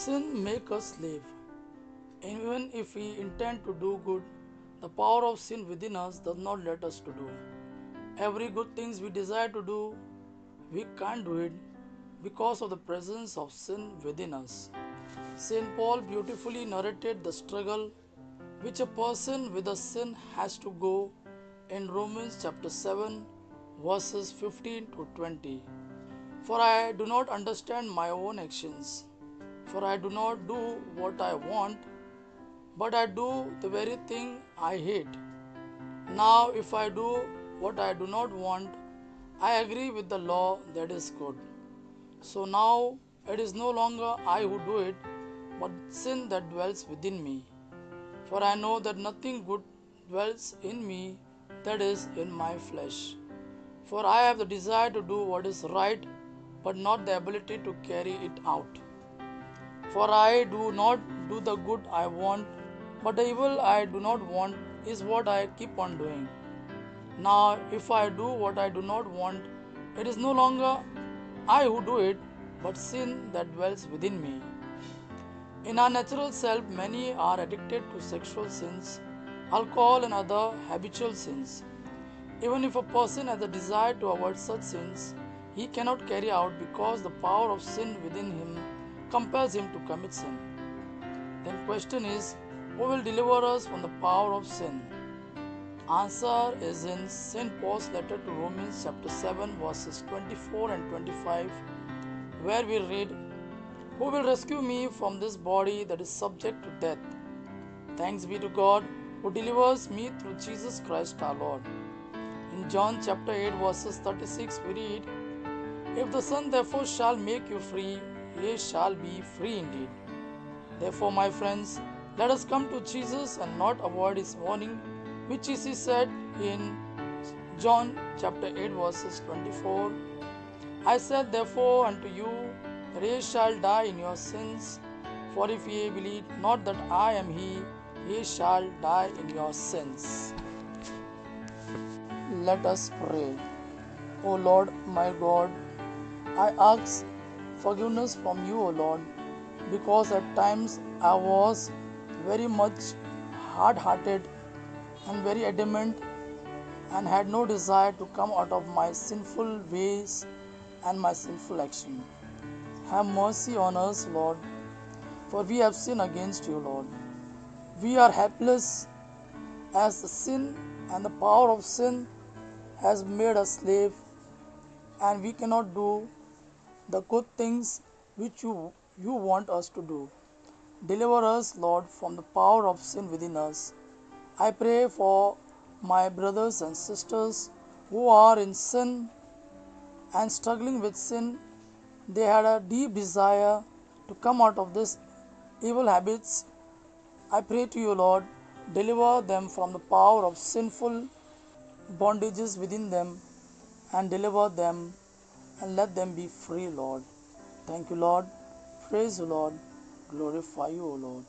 Sin makes us slave. Even if we intend to do good, the power of sin within us does not let us to do. Every good things we desire to do, we can't do it because of the presence of sin within us. St. Paul beautifully narrated the struggle which a person with a sin has to go in Romans chapter 7 verses 15 to 20. For I do not understand my own actions, for I do not do what I want, but I do the very thing I hate. Now, if I do what I do not want, I agree with the law that is good. So now it is no longer I who do it, but sin that dwells within me. For I know that nothing good dwells in me, that is, in my flesh. For I have the desire to do what is right, but not the ability to carry it out. For I do not do the good I want, but the evil I do not want is what I keep on doing. Now, if I do what I do not want, it is no longer I who do it, but sin that dwells within me. In our natural self, many are addicted to sexual sins, alcohol, and other habitual sins. Even if a person has a desire to avoid such sins, he cannot carry out because the power of sin within him compels him to commit sin. Then question is, who will deliver us from the power of sin? Answer is in St. Paul's letter to Romans chapter 7 verses 24 and 25, where we read, "Who will rescue me from this body that is subject to death? Thanks be to God who delivers me through Jesus Christ our Lord." In John chapter 8 verses 36 we read, "If the Son therefore shall make you free, ye shall be free indeed." Therefore, my friends, let us come to Jesus and not avoid his warning, which is he said in John chapter 8 verses 24, "I said therefore unto you that ye shall die in your sins, for if ye believe not that I am he, ye shall die in your sins." Let us pray. O Lord, my God, I ask forgiveness from you, O Lord, because at times I was very much hard-hearted and very adamant and had no desire to come out of my sinful ways and my sinful action. Have mercy on us, Lord, for we have sinned against you, Lord. We are helpless as the sin and the power of sin has made us slave, and we cannot do the good things which you want us to do. Deliver us, Lord, from the power of sin within us. I pray for my brothers and sisters who are in sin and struggling with sin. They had a deep desire to come out of these evil habits. I pray to you, Lord, deliver them from the power of sinful bondages within them and deliver them and let them be free, Lord. Thank you, Lord. Praise you, Lord. Glorify you, O Lord.